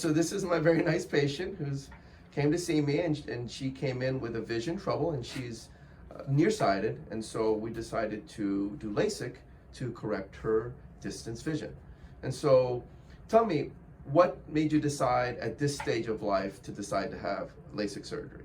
So this is my very nice patient who's came to see me, and she came in with a vision trouble, and she's nearsighted, and so we decided to do LASIK to correct her distance vision. And so tell me, what made you decide at this stage of life to decide to have LASIK surgery?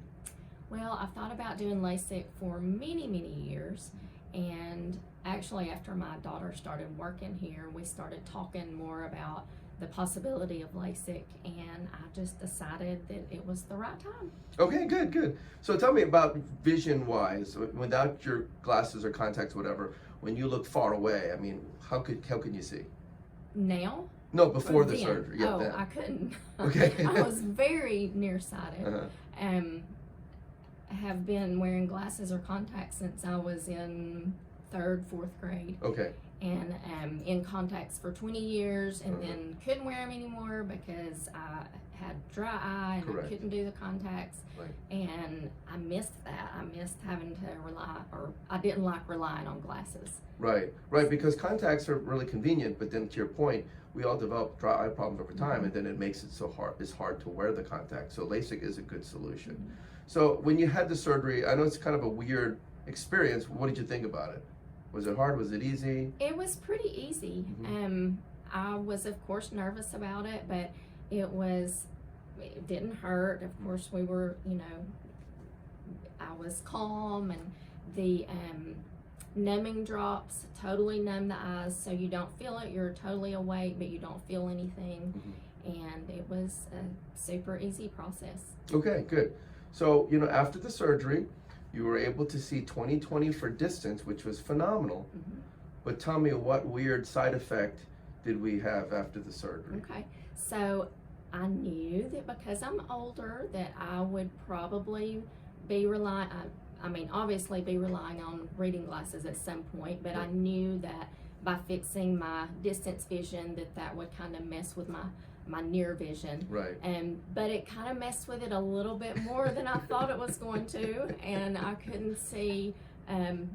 Well, I've thought about doing LASIK for many, many years, and actually after my daughter started working here, we started talking more about the possibility of LASIK, and I just decided that it was the right time. Okay, good, good. So tell me about vision-wise, without your glasses or contacts, whatever, when you look far away, I mean, how can you see? Now? No, before the Then? surgery. Yeah, oh, then. I couldn't. Okay. I was very nearsighted. Uh-huh. Have been wearing glasses or contacts since I was in 3rd, 4th grade. Okay. And in contacts for 20 years, and Uh-huh. then couldn't wear them anymore because I had dry eye and Correct. I couldn't do the contacts. Right. And I missed that. I missed having to rely, or I didn't like relying on glasses. Right, right, because contacts are really convenient, but then to your point, we all develop dry eye problems over time, and then it makes it so hard, it's hard to wear the contacts. So LASIK is a good solution. So when you had the surgery, I know it's kind of a weird experience. What did you think about it? Was it hard? Was it easy? It was pretty easy. I was, of course, nervous about it, but it didn't hurt. Of course, we were, I was calm, and the numbing drops totally numb the eyes, so you don't feel it. You're totally awake, but you don't feel anything. And it was a super easy process. Okay, good. So, after the surgery, you were able to see 20/20 for distance, which was phenomenal. But tell me, what weird side effect did we have after the surgery? Okay, so I knew that because I'm older that I would probably be obviously be relying on reading glasses at some point, but I knew that by fixing my distance vision that would kind of mess with my near vision. Right. But it kind of messed with it a little bit more than I thought it was going to, and I couldn't see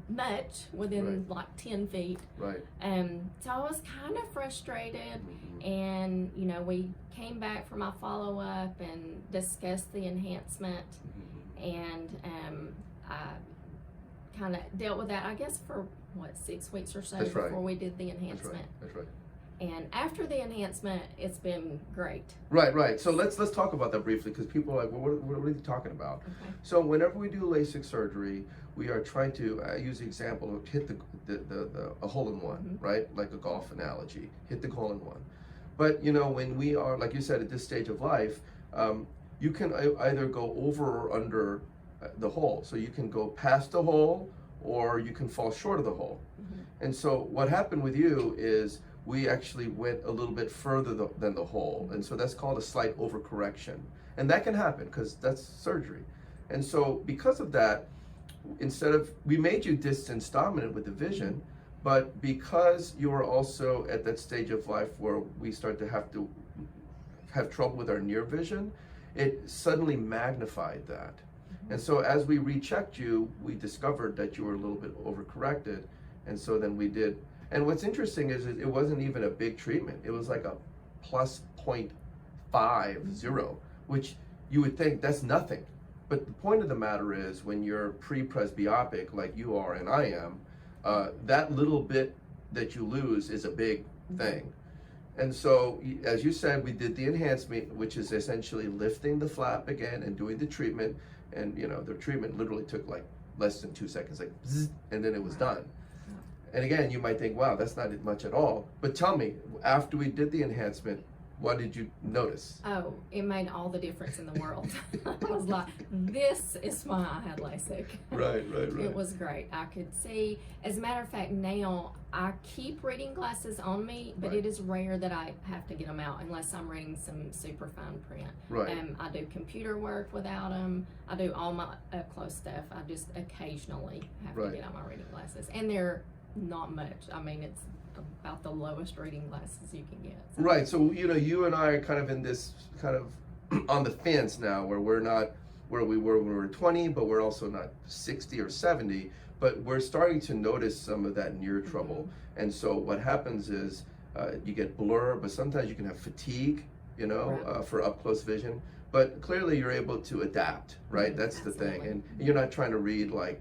much within like 10 feet. Right. So I was kind of frustrated, and we came back for my follow-up and discussed the enhancement, and I kind of dealt with that, I guess, for 6 weeks or so before we did the enhancement. That's right. And after the enhancement, it's been great. Right. So let's talk about that briefly, because people are like, well, what are you talking about? Okay. So whenever we do LASIK surgery, we are trying to use the example of hit a hole in one, right? Like a golf analogy, hit the hole in one. But when we are, like you said, at this stage of life, you can either go over or under the hole. So you can go past the hole, or you can fall short of the hole. And so what happened with you is we actually went a little bit further than the hole. And so that's called a slight overcorrection. And that can happen because that's surgery. And so because of that, we made you distance dominant with the vision, but because you were also at that stage of life where we start to have trouble with our near vision, it suddenly magnified that. And so as we rechecked you, we discovered that you were a little bit overcorrected. And so then we did. And what's interesting is it wasn't even a big treatment. It was like a plus 0.50, which you would think that's nothing. But the point of the matter is, when you're pre-presbyopic like you are and I am, that little bit that you lose is a big thing. And so, as you said, we did the enhancement, which is essentially lifting the flap again and doing the treatment. And the treatment literally took like less than 2 seconds, like zzz, and then it was done. And again, you might think, wow, that's not much at all. But tell me, after we did the enhancement, what did you notice? Oh, it made all the difference in the world. I was like, this is why I had LASIK. Right. It was great. I could see. As a matter of fact, now I keep reading glasses on me, but it is rare that I have to get them out unless I'm reading some super fine print. Right. I do computer work without them. I do all my up-close stuff. I just occasionally have to get out my reading glasses. And they're not much. I mean, it's about the lowest reading glasses you can get. So. Right. So you and I are kind of in this kind of on the fence now, where we're not where we were when we were 20, but we're also not 60 or 70. But we're starting to notice some of that near trouble. And so what happens is you get blur, but sometimes you can have fatigue, you know, Right. for up close vision. But clearly you're able to adapt, right? That's the thing. Absolutely. And you're not trying to read like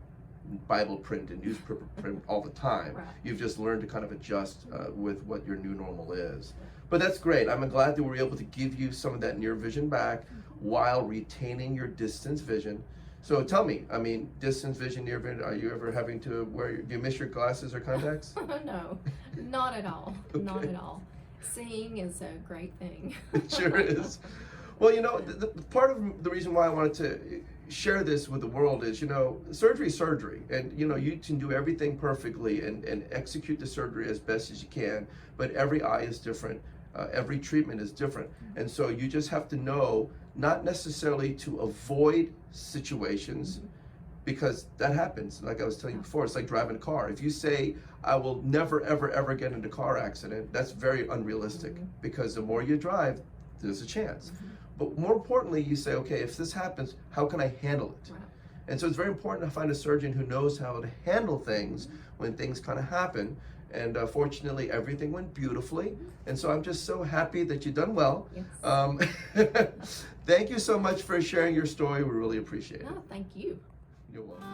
Bible print and newspaper print all the time. Right. You've just learned to kind of adjust with what your new normal is. But that's great. I'm glad that we're able to give you some of that near vision back while retaining your distance vision. So tell me, I mean, distance vision, near vision, are you ever having to do you miss your glasses or contacts? No, not at all. Not Okay. at all. Seeing is a great thing. It sure is. Well, you know, the part of the reason why I wanted to share this with the world is, you know, surgery is surgery. And, you know, you can do everything perfectly and execute the surgery as best as you can, but every eye is different. Every treatment is different. And so you just have to know, not necessarily to avoid situations, because that happens. Like I was telling you before, it's like driving a car. If you say, I will never, ever, ever get into a car accident, that's very unrealistic, because the more you drive, there's a chance. But more importantly, you say, okay, if this happens, how can I handle it? Right. And so it's very important to find a surgeon who knows how to handle things when things kind of happen. And fortunately, everything went beautifully. And so I'm just so happy that you've done well. Yes. Thank you so much for sharing your story. We really appreciate it. No, thank you. You're welcome.